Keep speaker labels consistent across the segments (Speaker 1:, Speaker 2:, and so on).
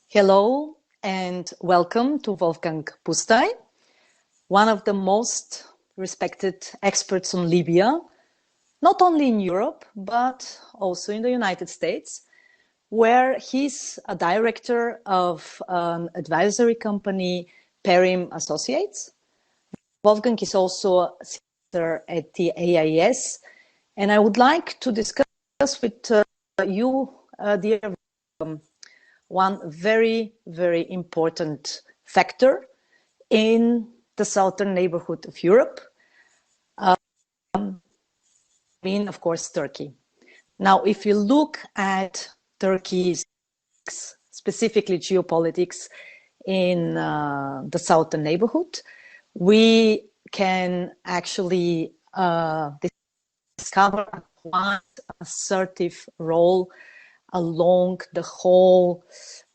Speaker 1: Hello and welcome to Wolfgang Pustai, one of the most respected experts on Libya, not only in Europe, but also in the United States, where he's a director of an advisory company, Perim Associates. Wolfgang is also a senior at the AIS, and I would like to discuss with you, dear one very, very important factor in the southern neighborhood of Europe, being, of course, Turkey. Now, if you look at Turkey's, specifically geopolitics in the southern neighborhood, we can actually discover a quite assertive role along the whole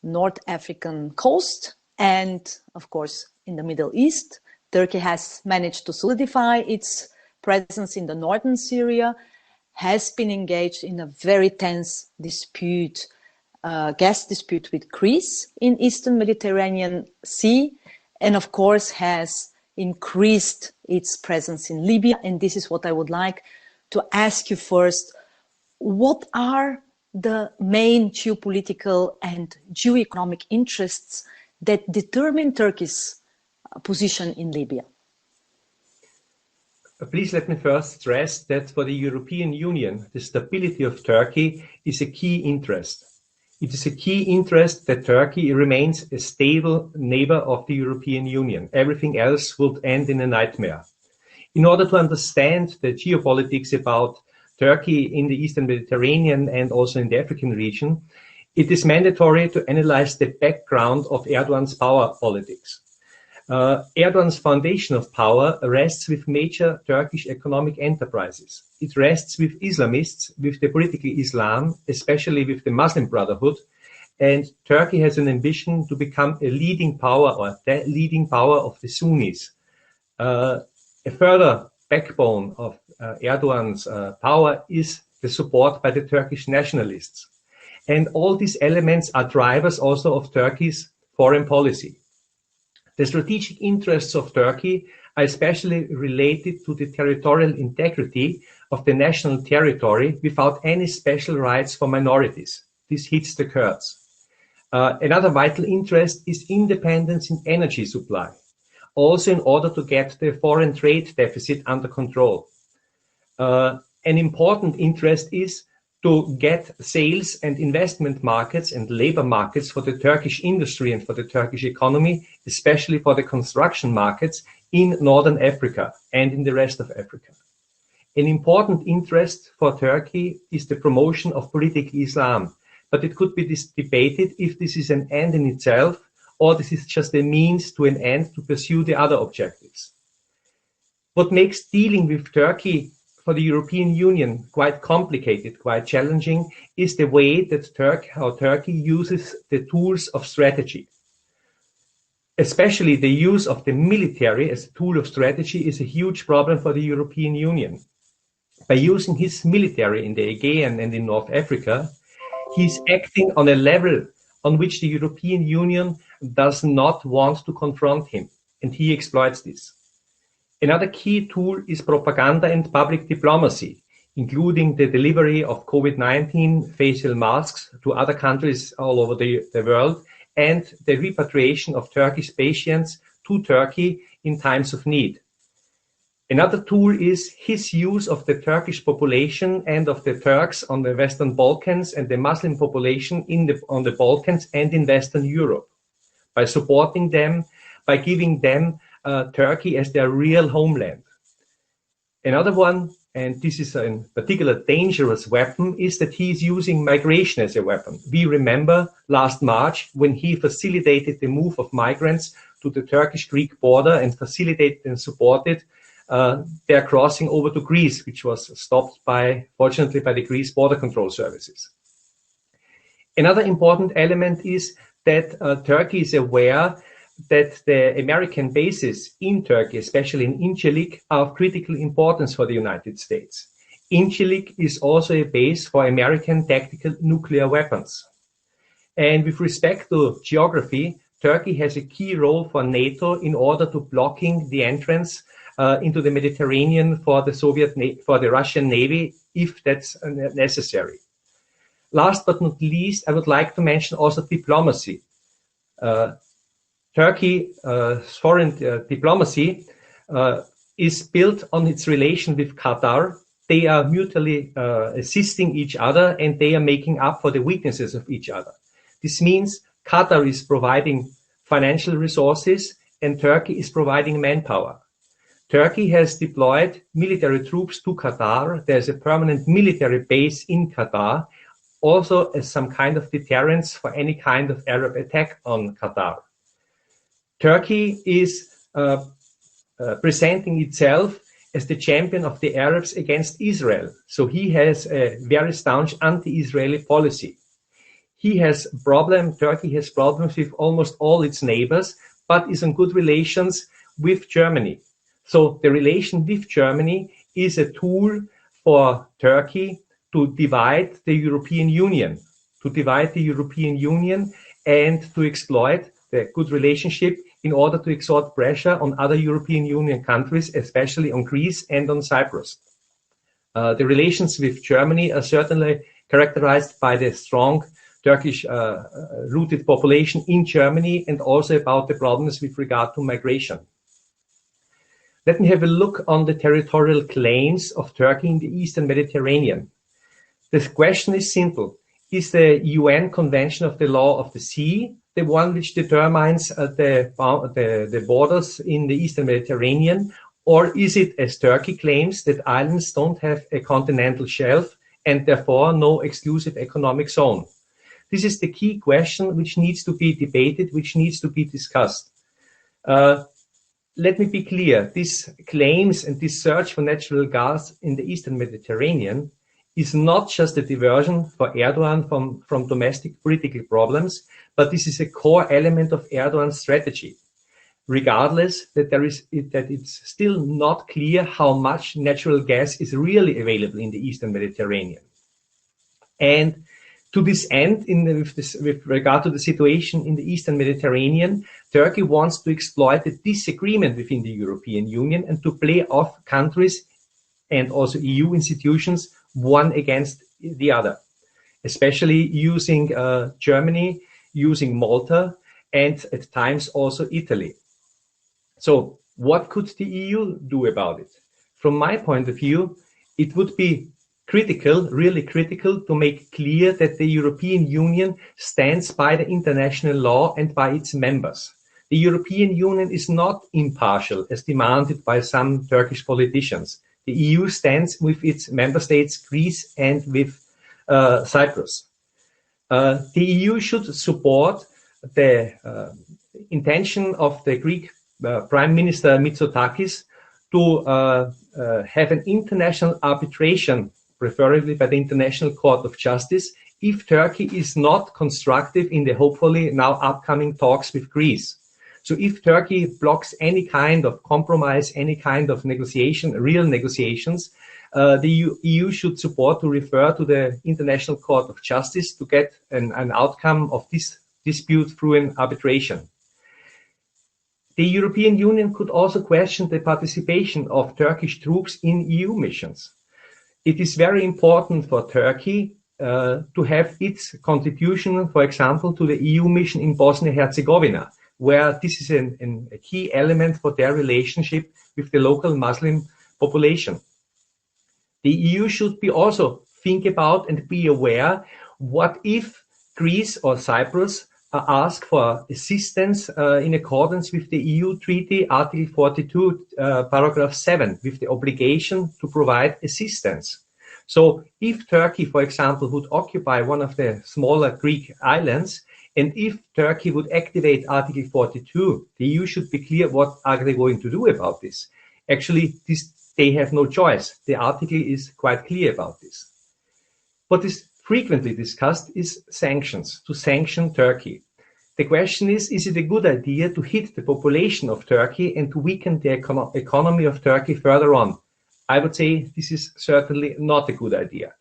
Speaker 1: North African coast and, of course, in the Middle East. Turkey has managed to solidify its presence in the northern Syria, has been engaged in a very tense dispute, gas dispute with Greece in Eastern Mediterranean Sea, and of course has increased its presence in Libya. And this is what I would like to ask you first. What are the main geopolitical and geoeconomic interests that determine Turkey's position in Libya?
Speaker 2: Please let me first stress that for the European Union, the stability of Turkey is a key interest. It is a key interest that Turkey remains a stable neighbor of the European Union. Everything else would end in a nightmare. In order to understand the geopolitics about Turkey in the Eastern Mediterranean and also in the African region, it is mandatory to analyze the background of Erdogan's power politics. Erdogan's foundation of power rests with major Turkish economic enterprises. It rests with Islamists, with the political Islam, especially with the Muslim Brotherhood, and Turkey has an ambition to become a leading power or the leading power of the Sunnis. A further backbone of Erdogan's power is the support by the Turkish nationalists. And all these elements are drivers also of Turkey's foreign policy. The strategic interests of Turkey are especially related to the territorial integrity of the national territory without any special rights for minorities. This hits the Kurds. Another vital interest is independence in energy supply, also in order to get the foreign trade deficit under control. An important interest is to get sales and investment markets and labor markets for the Turkish industry and for the Turkish economy, especially for the construction markets in Northern Africa and in the rest of Africa. An important interest for Turkey is the promotion of political Islam, but it could be debated if this is an end in itself or this is just a means to an end to pursue the other objectives. What makes dealing with Turkey for the European Union quite complicated, quite challenging, is the way that Turkey uses the tools of strategy. Especially the use of the military as a tool of strategy is a huge problem for the European Union. By using his military in the Aegean and in North Africa, he's acting on a level on which the European Union does not want to confront him, and he exploits this. Another key tool is propaganda and public diplomacy, including the delivery of COVID-19 facial masks to other countries all over the world and the repatriation of Turkish patients to Turkey in times of need. Another tool is his use of the Turkish population and of the Turks on the Western Balkans and the Muslim population on the Balkans and in Western Europe, by supporting them, by giving them Turkey as their real homeland. Another one, and this is a particular dangerous weapon, is that he is using migration as a weapon. We remember last March when he facilitated the move of migrants to the Turkish-Greek border and facilitated and supported their crossing over to Greece, which was stopped fortunately by the Greece border control services. Another important element is that Turkey is aware that the American bases in Turkey, especially in Incirlik, are of critical importance for the United States. Incirlik is also a base for American tactical nuclear weapons. And with respect to geography, Turkey has a key role for NATO in order to blocking the entrance into the Mediterranean for the Russian Navy, if that's necessary. Last but not least, I would like to mention also diplomacy. Turkey's foreign diplomacy is built on its relation with Qatar. They are mutually assisting each other, and they are making up for the weaknesses of each other. This means Qatar is providing financial resources and Turkey is providing manpower. Turkey has deployed military troops to Qatar. There's a permanent military base in Qatar, also as some kind of deterrence for any kind of Arab attack on Qatar. Turkey is presenting itself as the champion of the Arabs against Israel. So he has a very staunch anti-Israeli policy. Turkey has problems with almost all its neighbors, but is in good relations with Germany. So the relation with Germany is a tool for Turkey to divide the European Union, and to exploit the good relationship in order to exert pressure on other European Union countries, especially on Greece and on Cyprus. The relations with Germany are certainly characterized by the strong Turkish rooted population in Germany, and also about the problems with regard to migration. Let me have a look on the territorial claims of Turkey in the Eastern Mediterranean. The question is simple. Is the UN Convention of the Law of the Sea the one which determines the borders in the Eastern Mediterranean, or is it, as Turkey claims, that islands don't have a continental shelf and therefore no exclusive economic zone? This is the key question which needs to be debated, which needs to be discussed. Let me be clear. These claims and this search for natural gas in the Eastern Mediterranean is not just a diversion for Erdogan from domestic political problems, but this is a core element of Erdogan's strategy. Regardless that it's still not clear how much natural gas is really available in the Eastern Mediterranean. And to this end, with regard to the situation in the Eastern Mediterranean, Turkey wants to exploit the disagreement within the European Union and to play off countries and also EU institutions one against the other, especially using Germany, using Malta, and at times also Italy. So what could the EU do about it? From my point of view, it would be critical, really critical, to make clear that the European Union stands by the international law and by its members. The European Union is not impartial, as demanded by some Turkish politicians. The EU stands with its member states, Greece and with Cyprus. The EU should support the intention of the Greek Prime Minister Mitsotakis to have an international arbitration, preferably by the International Court of Justice, if Turkey is not constructive in the hopefully now upcoming talks with Greece. So if Turkey blocks any kind of compromise, any kind of negotiation, real negotiations, the EU should support to refer to the International Court of Justice to get an outcome of this dispute through an arbitration. The European Union could also question the participation of Turkish troops in EU missions. It is very important for Turkey to have its contribution, for example, to the EU mission in Bosnia-Herzegovina, where this is a key element for their relationship with the local Muslim population. The EU should also think about and be aware, what if Greece or Cyprus ask for assistance in accordance with the EU Treaty, Article 42, paragraph 7, with the obligation to provide assistance. So if Turkey, for example, would occupy one of the smaller Greek islands, and if Turkey would activate Article 42, the EU should be clear what are they going to do about this. Actually, they have no choice. The article is quite clear about this. What is frequently discussed is sanctions, to sanction Turkey. The question is it a good idea to hit the population of Turkey and to weaken the economy of Turkey further on? I would say this is certainly not a good idea.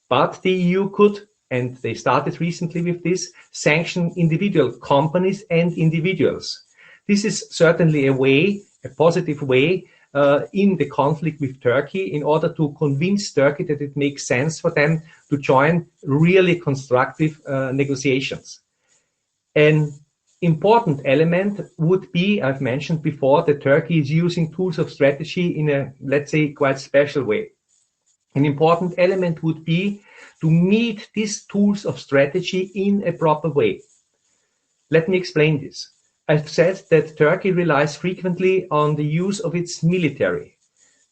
Speaker 2: But the EU could and they started recently with this, sanction individual companies and individuals. This is certainly a way, a positive way, in the conflict with Turkey in order to convince Turkey that it makes sense for them to join really constructive negotiations. An important element would be, I've mentioned before, that Turkey is using tools of strategy in a, let's say, quite special way. An important element would be to meet these tools of strategy in a proper way. Let me explain this. I've said that Turkey relies frequently on the use of its military.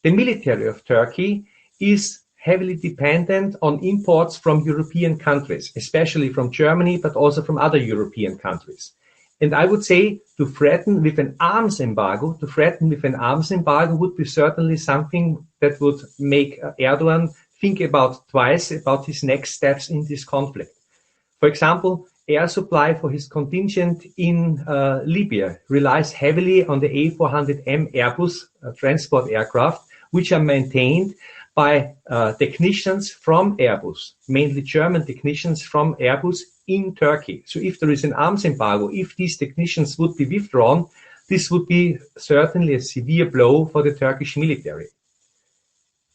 Speaker 2: The military of Turkey is heavily dependent on imports from European countries, especially from Germany, but also from other European countries. And I would say to threaten with an arms embargo, would be certainly something that would make Erdogan think about twice about his next steps in this conflict. For example, air supply for his contingent in Libya relies heavily on the A400M Airbus transport aircraft, which are maintained by technicians from Airbus, mainly German technicians from Airbus in Turkey. So if there is an arms embargo, if these technicians would be withdrawn, this would be certainly a severe blow for the Turkish military.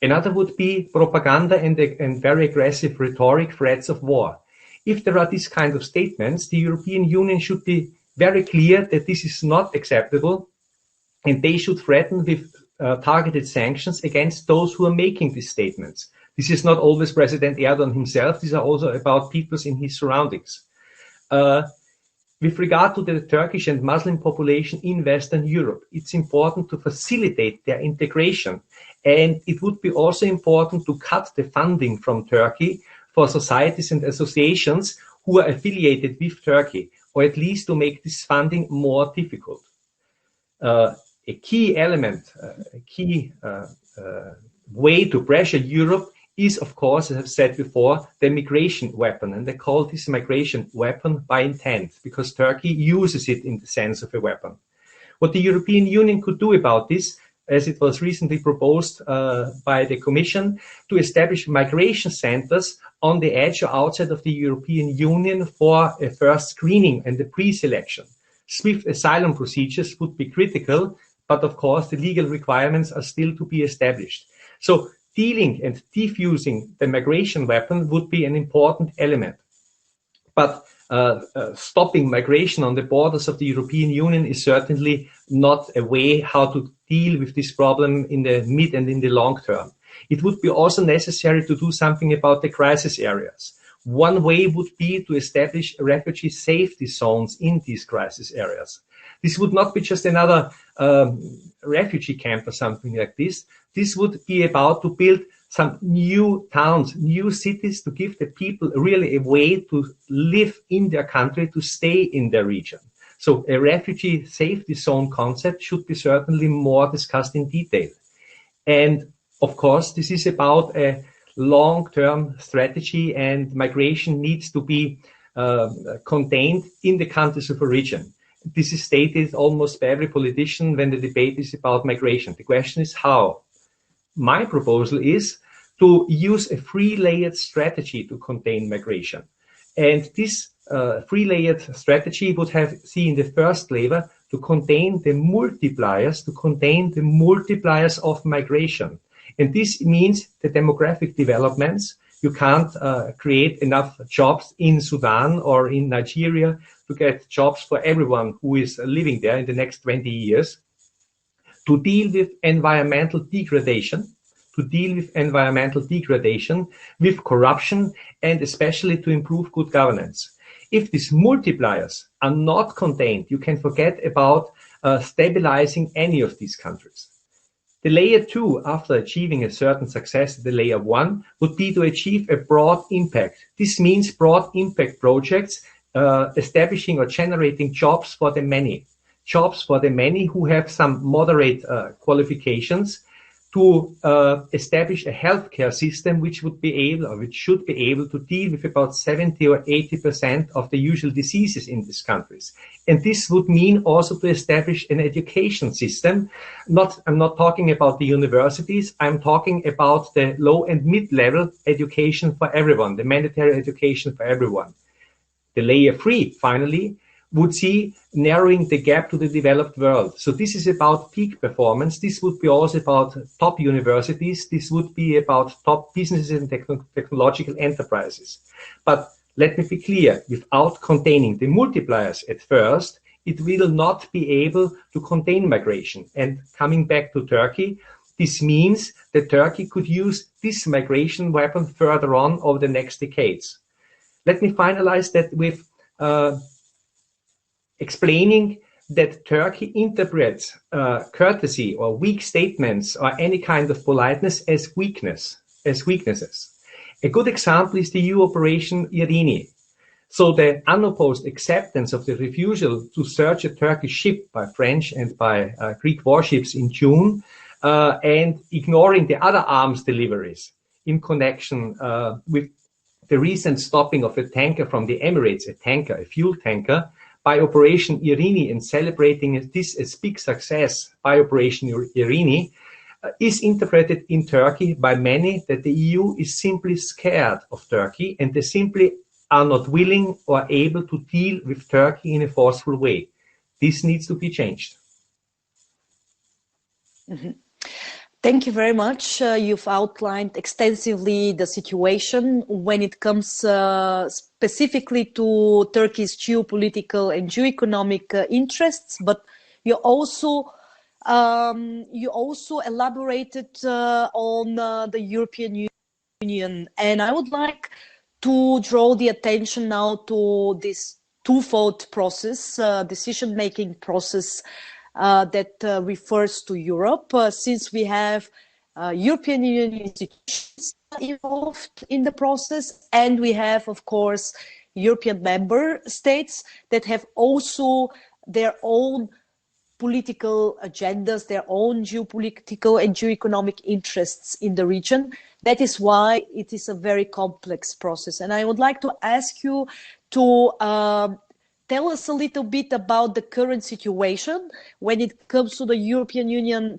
Speaker 2: Another would be propaganda and very aggressive rhetoric, threats of war. If there are these kind of statements, the European Union should be very clear that this is not acceptable, and they should threaten with targeted sanctions against those who are making these statements. This is not always President Erdogan himself. These are also about people in his surroundings. With regard to the Turkish and Muslim population in Western Europe, it's important to facilitate their integration. And it would be also important to cut the funding from Turkey for societies and associations who are affiliated with Turkey, or at least to make this funding more difficult. A key element, way to pressure Europe is, of course, as I've said before, the migration weapon. And they call this migration weapon by intent, because Turkey uses it in the sense of a weapon. What the European Union could do about this, as it was recently proposed by the Commission, to establish migration centers on the edge or outside of the European Union for a first screening and the pre-selection. Swift asylum procedures would be critical, but of course the legal requirements are still to be established. So dealing and defusing the migration weapon would be an important element. But stopping migration on the borders of the European Union is certainly not a way how to deal with this problem in the mid and in the long term. It would be also necessary to do something about the crisis areas. One way would be to establish refugee safety zones in these crisis areas. This would not be just another refugee camp or something like this. This would be about to build some new towns, new cities, to give the people really a way to live in their country, to stay in their region. So a refugee safety zone concept should be certainly more discussed in detail. And of course, this is about a long-term strategy, and migration needs to be contained in the countries of origin. This is stated almost by every politician when the debate is about migration. The question is how. My proposal is to use a three-layered strategy to contain migration. And this three-layered strategy would have seen the first layer to contain the multipliers, of migration. And this means the demographic developments. You can't create enough jobs in Sudan or in Nigeria to get jobs for everyone who is living there in the next 20 years. To deal with environmental degradation, with corruption, and especially to improve good governance. If these multipliers are not contained, you can forget about stabilizing any of these countries. The layer 2, after achieving a certain success, the layer 1, would be to achieve a broad impact. This means broad impact projects establishing or generating jobs for the many who have some moderate qualifications, to establish a healthcare system which would be able, or which should be able, to deal with about 70 or 80% of the usual diseases in these countries. And this would mean also to establish an education system. I'm not talking about the universities, I'm talking about the low and mid-level education for everyone, the mandatory education for everyone. The layer 3, finally, would see narrowing the gap to the developed world. So this is about peak performance. This would be also about top universities. This would be about top businesses and technological enterprises. But let me be clear, without containing the multipliers at first, it will not be able to contain migration. And coming back to Turkey, this means that Turkey could use this migration weapon further on over the next decades. Let me finalize that with explaining that Turkey interprets courtesy or weak statements or any kind of politeness as weaknesses. A good example is the EU Operation Irini. So the unopposed acceptance of the refusal to search a Turkish ship by French and by Greek warships in June, and ignoring the other arms deliveries in connection with the recent stopping of a tanker from the Emirates, a fuel tanker, by Operation Irini, and celebrating this as big success by Operation Irini, is interpreted in Turkey by many that the EU is simply scared of Turkey and they simply are not willing or able to deal with Turkey in a forceful way. This needs to be changed.
Speaker 1: Mm-hmm. Thank you very much. You've outlined extensively the situation when it comes specifically to Turkey's geopolitical and geoeconomic interests, but you also elaborated on the European Union, and I would like to draw the attention now to this twofold process, decision-making process that refers to Europe, since we have European Union institutions involved in the process, and we have, of course, European member states that have also their own political agendas, their own geopolitical and geoeconomic interests in the region. That is why it is a very complex process. And I would like to ask you to tell us a little bit about the current situation when it comes to the European Union,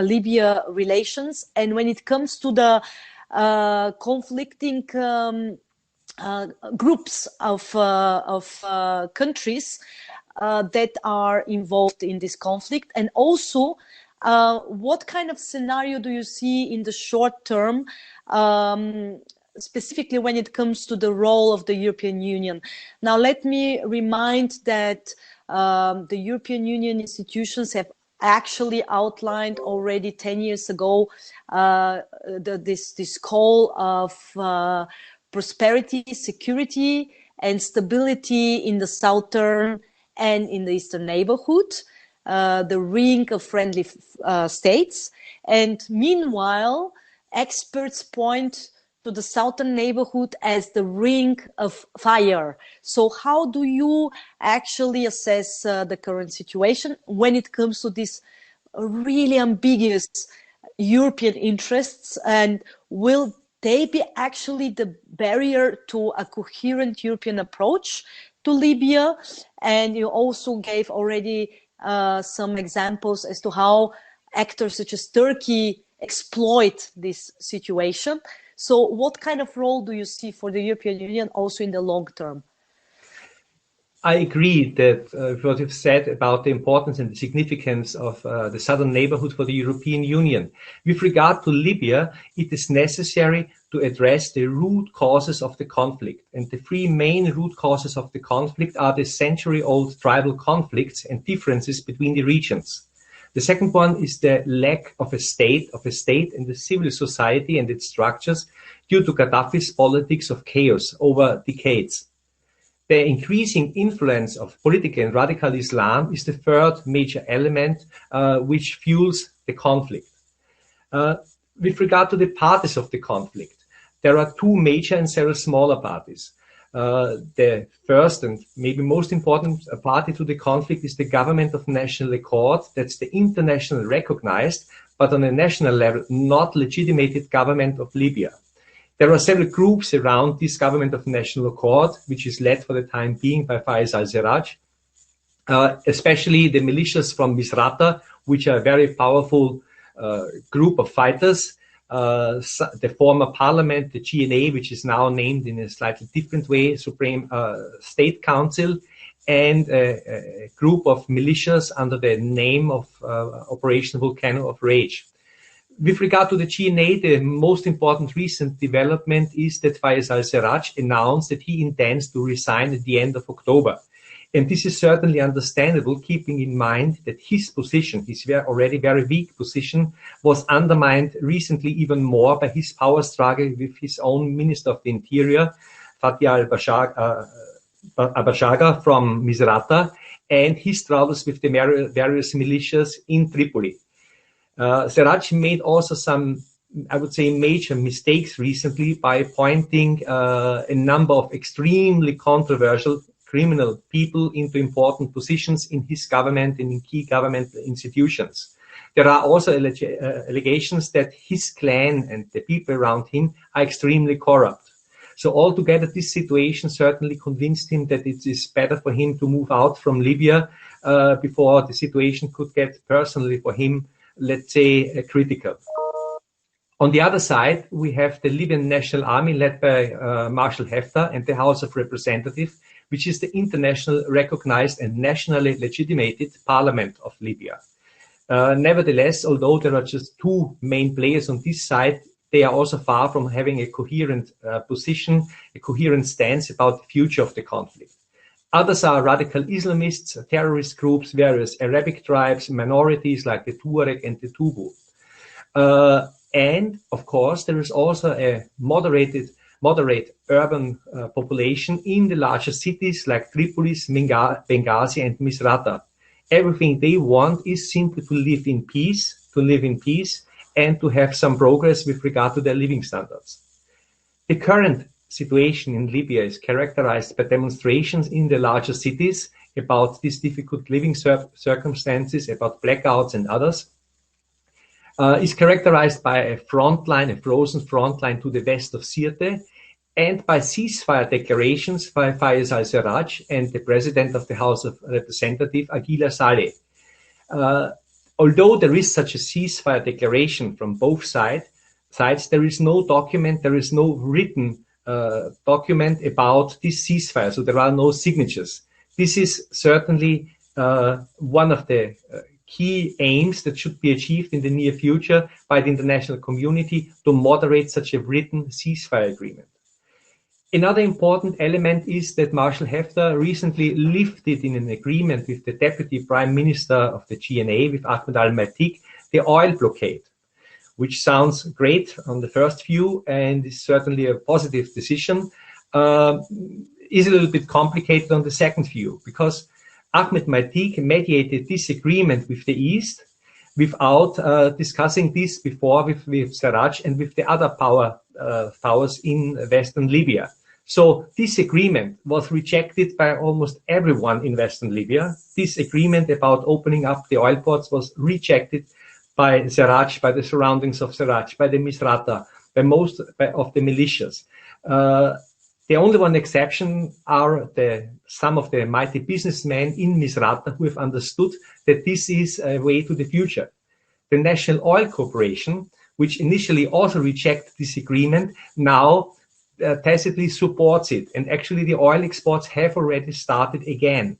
Speaker 1: Libya relations, and when it comes to the conflicting groups of countries that are involved in this conflict, and also what kind of scenario do you see in the short term, specifically when it comes to the role of the European Union? Now, let me remind that the European Union institutions have actually outlined already 10 years ago this call of prosperity, security, and stability in the southern and in the eastern neighborhood, the ring of friendly states. And meanwhile, experts point to the southern neighborhood as the ring of fire. So how do you actually assess the current situation when it comes to these really ambiguous European interests, and will they be actually the barrier to a coherent European approach to Libya? And you also gave already some examples as to how actors such as Turkey exploit this situation. So what kind of role do you see for the European Union also in the long term?
Speaker 2: I agree that what you've said about the importance and the significance of the southern neighborhood for the European Union. With regard to Libya, it is necessary to address the root causes of the conflict. And the three main root causes of the conflict are the century-old tribal conflicts and differences between the regions. The second one is the lack of a state and the civil society and its structures due to Gaddafi's politics of chaos over decades. The increasing influence of political and radical Islam is the third major element which fuels the conflict. With regard to the parties of the conflict, there are two major and several smaller parties. The first and maybe most important party to the conflict is the Government of National Accord. That's the internationally recognized but on a national level, not legitimated government of Libya. There are several groups around this government of national accord, which is led for the time being by Fayez al-Sarraj, especially the militias from Misrata, which are a very powerful group of fighters. The former parliament, the GNA, which is now named in a slightly different way, Supreme State Council, and a group of militias under the name of Operation Volcano of Rage. With regard to the GNA, the most important recent development is that Fayez al-Sarraj announced that he intends to resign at the end of October. And this is certainly understandable, keeping in mind that his position, his already very weak position, was undermined recently even more by his power struggle with his own Minister of the Interior, Fatia al-Bashaga from Misrata, and his troubles with the various militias in Tripoli. Sarraj made also some, I would say, major mistakes recently by appointing a number of extremely controversial criminal people into important positions in his government and in key government institutions. There are also allegations that his clan and the people around him are extremely corrupt. So altogether, this situation certainly convinced him that it is better for him to move out from Libya before the situation could get personally for him, let's say, critical. On the other side, we have the Libyan National Army led by Marshal Haftar and the House of Representatives, which is the international recognized and nationally legitimated parliament of Libya. Nevertheless, although there are just two main players on this side, they are also far from having a coherent position, a coherent stance about the future of the conflict. Others are radical Islamists, terrorist groups, various Arabic tribes, minorities like the Tuareg and the Tubu. And of course, there is also a moderate urban population in the larger cities like Tripolis, Benghazi, and Misrata. Everything they want is simply to live in peace, and to have some progress with regard to their living standards. The current situation in Libya is characterized by demonstrations in the larger cities about these difficult living circumstances, about blackouts and others. Is characterized by a frozen front line to the west of Sirte, and by ceasefire declarations by Fayez al-Sarraj and the president of the House of Representatives, Aguila Saleh. Although there is such a ceasefire declaration from both sides, there is no document, there is no written document about this ceasefire, so there are no signatures. This is certainly one of the key aims that should be achieved in the near future by the international community to moderate such a written ceasefire agreement. Another important element is that Marshal Haftar recently lifted in an agreement with the Deputy Prime Minister of the GNA, with Ahmed al-Matik, the oil blockade, which sounds great on the first view and is certainly a positive decision, is a little bit complicated on the second view, because Ahmed Matik mediated this agreement with the East without discussing this before with Sarraj and with the other powers in Western Libya. So this agreement was rejected by almost everyone in Western Libya. This agreement about opening up the oil ports was rejected by Sarraj, by the surroundings of Sarraj, by the Misrata, by most of the militias. The only one exception are some of the mighty businessmen in Misrata who have understood that this is a way to the future. The National Oil Corporation, which initially also rejected this agreement, now tacitly supports it. And actually the oil exports have already started again.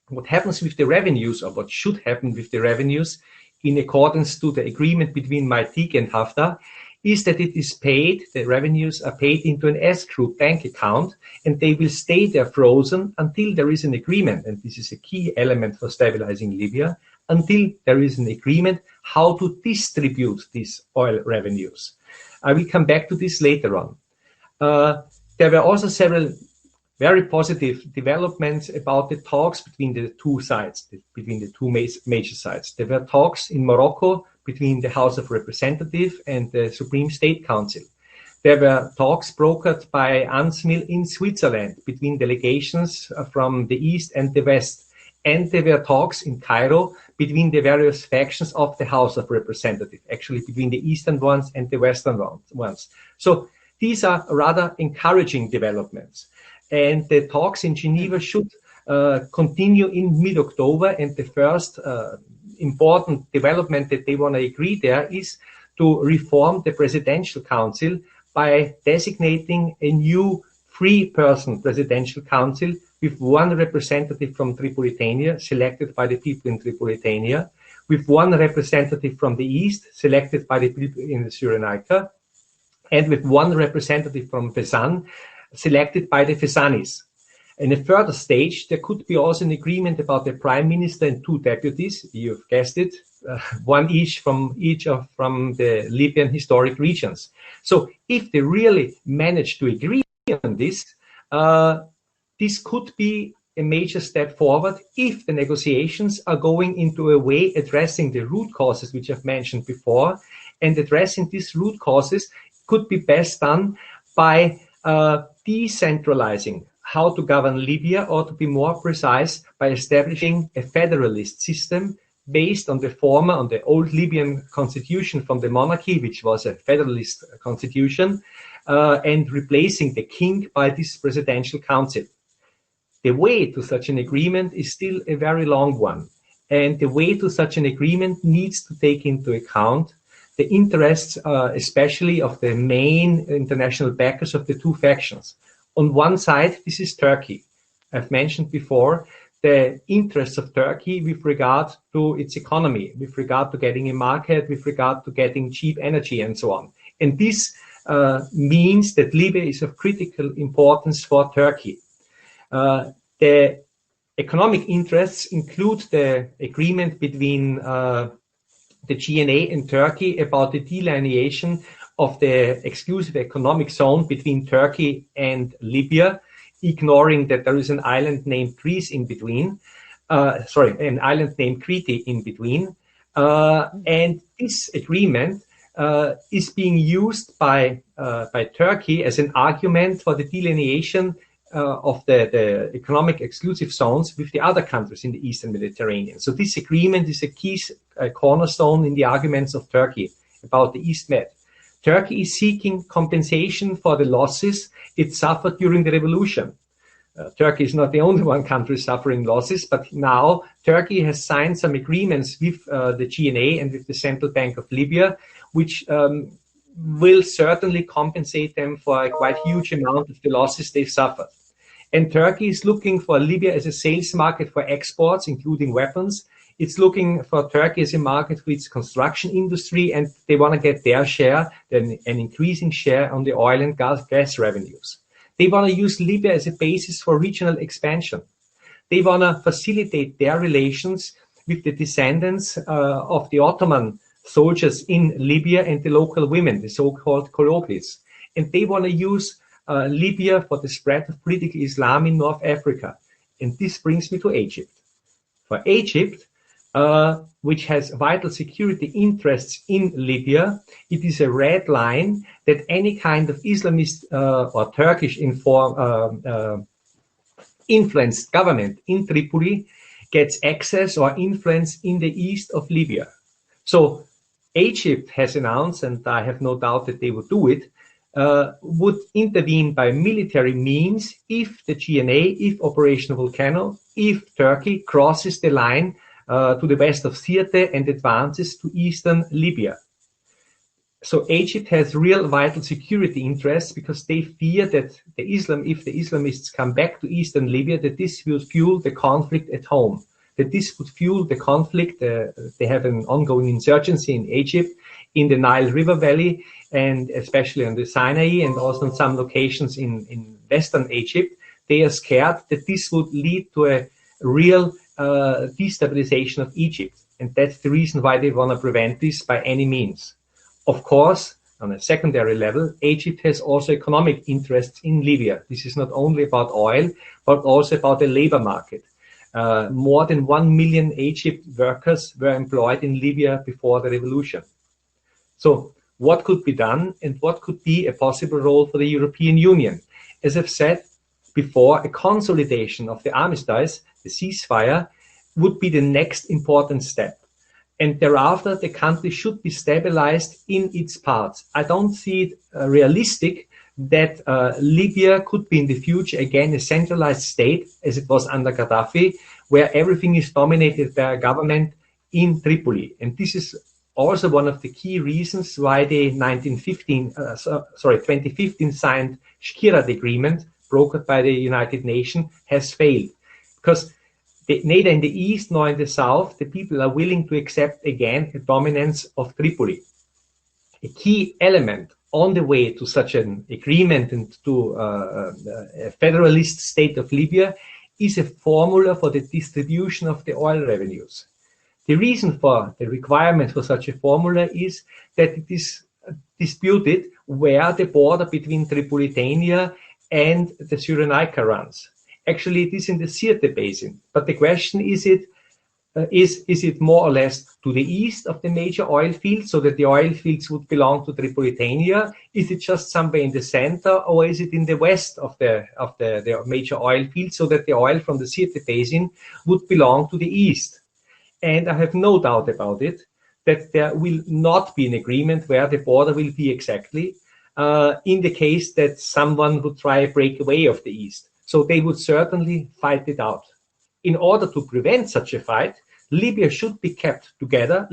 Speaker 2: What happens with the revenues, or what should happen with the revenues, in accordance to the agreement between Matik and Haftar, is that it is paid, the revenues are paid into an escrow bank account, and they will stay there frozen until there is an agreement. And this is a key element for stabilizing Libya, until there is an agreement how to distribute these oil revenues. I will come back to this later on. There were also several very positive developments about the talks between the two sides, between the two major sides. There were talks in Morocco between the House of Representatives and the Supreme State Council. There were talks brokered by UNSMIL in Switzerland between delegations from the East and the West. and there were talks in Cairo between the various factions of the House of Representatives, actually between the eastern ones and the western ones. So these are rather encouraging developments. And the talks in Geneva should continue in mid-October, and the first important development that they want to agree there is to reform the Presidential Council by designating a new three-person Presidential Council with one representative from Tripolitania, selected by the people in Tripolitania, with one representative from the east, selected by the people in the Cyrenaica, and with one representative from Fezzan, selected by the Fezzanis. In a further stage, there could be also an agreement about the Prime Minister and two deputies, you've guessed it, one each from the Libyan historic regions. So if they really manage to agree on this, this could be a major step forward if the negotiations are going into a way addressing the root causes, which I've mentioned before, and addressing these root causes could be best done by decentralizing how to govern Libya, or to be more precise, by establishing a federalist system based on the old Libyan constitution from the monarchy, which was a federalist constitution, and replacing the king by this presidential council. The way to such an agreement is still a very long one. And the way to such an agreement needs to take into account the interests, especially of the main international backers of the two factions. On one side, this is Turkey. I've mentioned before the interests of Turkey with regard to its economy, with regard to getting a market, with regard to getting cheap energy and so on. And this means that Libya is of critical importance for Turkey. The economic interests include the agreement between the GNA and Turkey about the delineation of the exclusive economic zone between Turkey and Libya, ignoring that there is an island named Greece in between, an island named Crete in between. And this agreement is being used by Turkey as an argument for the delineation of the economic exclusive zones with the other countries in the Eastern Mediterranean. So this agreement is a key cornerstone in the arguments of Turkey about the East Med. Turkey is seeking compensation for the losses it suffered during the revolution. Turkey is not the only one country suffering losses, but now Turkey has signed some agreements with the GNA and with the Central Bank of Libya, which will certainly compensate them for a quite huge amount of the losses they've suffered. And Turkey is looking for Libya as a sales market for exports, including weapons. It's looking for Turkey as a market for its construction industry, and they want to get their share, an increasing share on the oil and gas revenues. They want to use Libya as a basis for regional expansion. They want to facilitate their relations with the descendants of the Ottoman soldiers in Libya and the local women, the so-called Kologlis. And they want to use Libya for the spread of political Islam in North Africa. And this brings me to Egypt. For Egypt, which has vital security interests in Libya, it is a red line that any kind of Islamist or Turkish influenced government in Tripoli gets access or influence in the east of Libya. So Egypt has announced, and I have no doubt that they would do it, would intervene by military means if the GNA, if Operation Volcano, if Turkey crosses the line to the west of Sirte and advances to eastern Libya. So Egypt has real vital security interests because they fear that if the Islamists come back to eastern Libya, that this will fuel the conflict at home, that this would fuel the conflict. They have an ongoing insurgency in Egypt, in the Nile River Valley, and especially on the Sinai, and also in some locations in western Egypt. They are scared that this would lead to a real destabilization of Egypt. And that's the reason why they want to prevent this by any means. Of course, on a secondary level, Egypt has also economic interests in Libya. This is not only about oil, but also about the labor market. More than 1 million Egypt workers were employed in Libya before the revolution. So what could be done, and what could be a possible role for the European Union? As I've said before, a consolidation of the armistice, the ceasefire, would be the next important step. And thereafter, the country should be stabilized in its parts. I don't see it realistic that Libya could be in the future again a centralized state, as it was under Gaddafi, where everything is dominated by a government in Tripoli. And this is also one of the key reasons why the 2015 signed Skhirat Agreement, brokered by the United Nations, has failed. Because neither in the east nor in the south, the people are willing to accept again the dominance of Tripoli. A key element on the way to such an agreement and to a federalist state of Libya is a formula for the distribution of the oil revenues. The reason for the requirement for such a formula is that it is disputed where the border between Tripolitania and the Cyrenaica runs. Actually, it is in the Sirte Basin. But the question is it more or less to the east of the major oil fields, so that the oil fields would belong to Tripolitania? Is it just somewhere in the center, or is it in the west of the major oil fields, so that the oil from the Sirte Basin would belong to the east? And I have no doubt about it, that there will not be an agreement where the border will be exactly, in the case that someone would try a breakaway of the east. So they would certainly fight it out. In order to prevent such a fight, Libya should be kept together,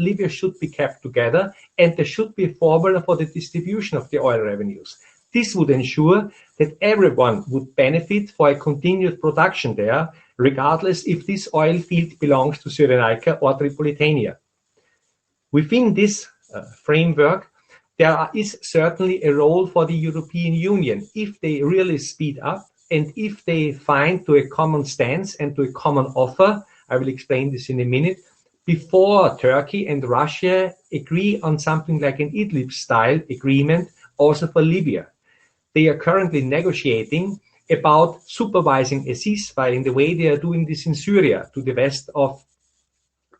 Speaker 2: and there should be a formula for the distribution of the oil revenues. This would ensure that everyone would benefit for a continued production there, regardless if this oil field belongs to Cyrenaica or Tripolitania. Within this framework, there is certainly a role for the European Union if they really speed up and if they find to a common stance and to a common offer. I will explain this in a minute. Before Turkey and Russia agree on something like an Idlib-style agreement also for Libya. They are currently negotiating about supervising a ceasefire in the way they are doing this in Syria, to the west of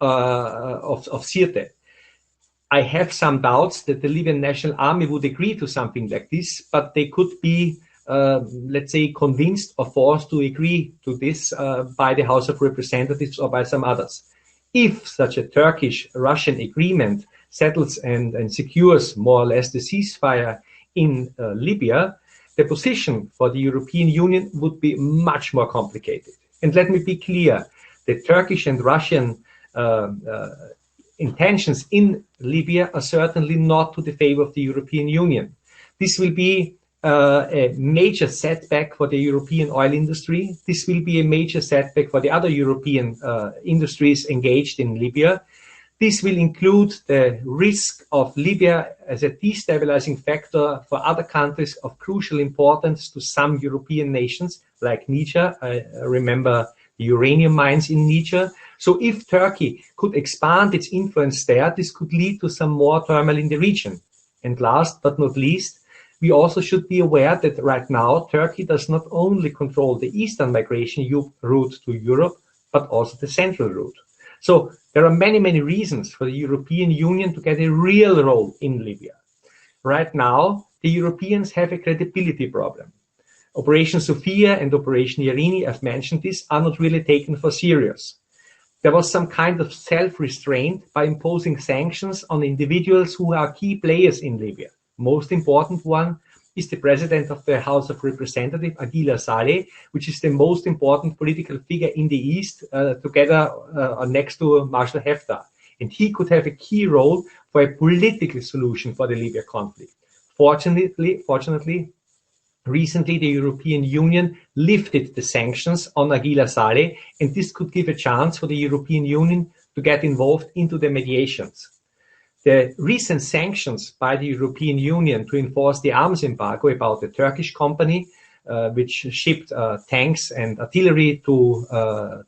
Speaker 2: Sirte. I have some doubts that the Libyan National Army would agree to something like this, but they could be, let's say, convinced or forced to agree to this by the House of Representatives or by some others. If such a Turkish-Russian agreement settles and secures more or less the ceasefire in Libya, the position for the European Union would be much more complicated. And let me be clear, the Turkish and Russian intentions in Libya are certainly not to the favor of the European Union. This will be a major setback for the European oil industry. This will be a major setback for the other European industries engaged in Libya. This will include the risk of Libya as a destabilizing factor for other countries of crucial importance to some European nations, like Niger. I remember the uranium mines in Niger. So if Turkey could expand its influence there, this could lead to some more turmoil in the region. And last but not least, we also should be aware that right now, Turkey does not only control the eastern migration route to Europe, but also the central route. So there are many, many reasons for the European Union to get a real role in Libya. Right now, the Europeans have a credibility problem. Operation Sophia and Operation Irini, I've mentioned this, are not really taken for serious. There was some kind of self-restraint by imposing sanctions on individuals who are key players in Libya. Most important one is the president of the House of Representatives, Aguila Saleh, which is the most important political figure in the East, together next to Marshal Haftar. And he could have a key role for a political solution for the Libya conflict. Fortunately, recently the European Union lifted the sanctions on Aguila Saleh, and this could give a chance for the European Union to get involved into the mediations. The recent sanctions by the European Union to enforce the arms embargo about the Turkish company, which shipped tanks and artillery to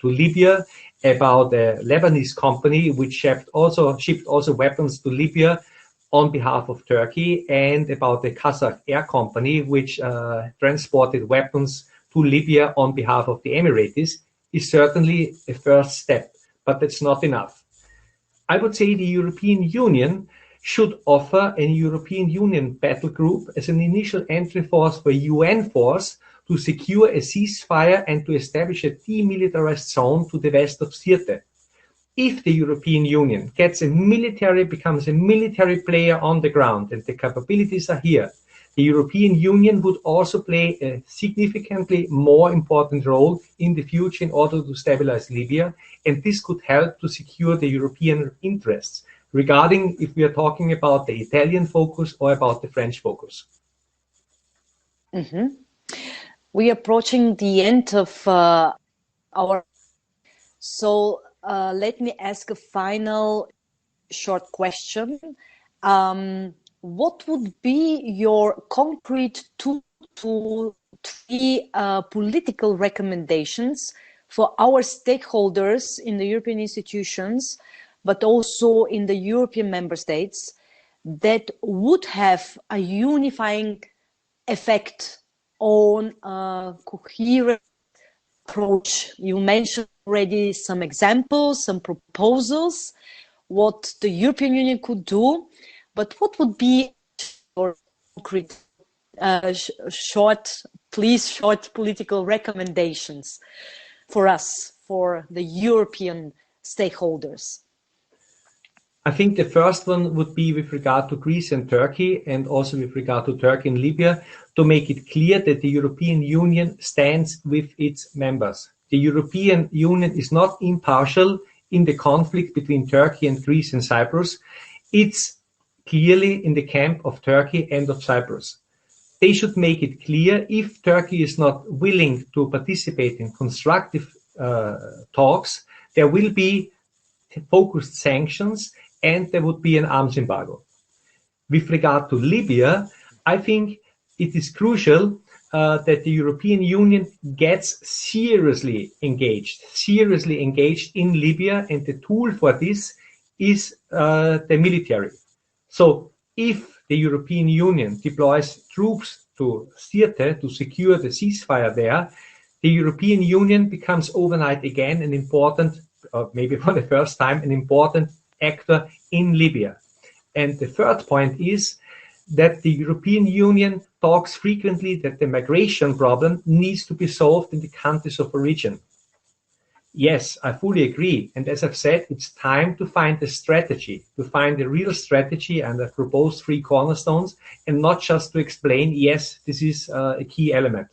Speaker 2: Libya, about the Lebanese company, which shipped also weapons to Libya on behalf of Turkey, and about the Kazakh Air Company, which transported weapons to Libya on behalf of the Emiratis, is certainly a first step, but that's not enough. I would say the European Union should offer a European Union battle group as an initial entry force for a UN force to secure a ceasefire and to establish a demilitarized zone to the west of Sirte. if the European Union becomes a military player on the ground, and the capabilities are here, the European Union would also play a significantly more important role in the future in order to stabilize Libya, and this could help to secure the European interests, regarding if we are talking about the Italian focus or about the French focus.
Speaker 1: Mm-hmm. We are approaching the end of our. So let me ask a final short question. What would be your concrete 2 to 3 political recommendations for our stakeholders in the European institutions, but also in the European member states, that would have a unifying effect on a coherent approach? You mentioned already some examples, some proposals, what the European Union could do, but what would be your concrete, short political recommendations for us, for the European stakeholders?
Speaker 2: I think the first one would be with regard to Greece and Turkey, and also with regard to Turkey and Libya, to make it clear that the European Union stands with its members. The European Union is not impartial in the conflict between Turkey and Greece and Cyprus. It's clearly in the camp of Turkey and of Cyprus. They should make it clear, if Turkey is not willing to participate in constructive talks, there will be focused sanctions and there would be an arms embargo. With regard to Libya, I think it is crucial that the European Union gets seriously engaged in Libya, and the tool for this is the military. So if the European Union deploys troops to Sirte to secure the ceasefire there, the European Union becomes overnight again an important, maybe for the first time, an important actor in Libya. And the third point is that the European Union talks frequently that the migration problem needs to be solved in the countries of origin. Yes, I fully agree. And as I've said, it's time to find a strategy, to find a real strategy, and I've proposed 3 cornerstones, and not just to explain, yes, this is a key element.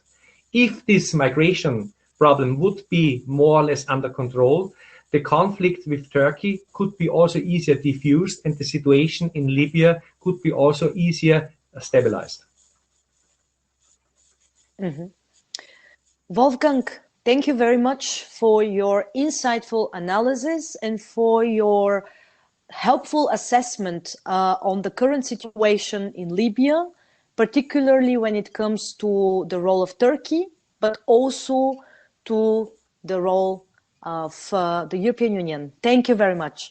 Speaker 2: If this migration problem would be more or less under control, the conflict with Turkey could be also easier diffused, and the situation in Libya could be also easier stabilized.
Speaker 1: Mm-hmm. Wolfgang, thank you very much for your insightful analysis and for your helpful assessment on the current situation in Libya, particularly when it comes to the role of Turkey, but also to the role of the European Union. Thank you very much.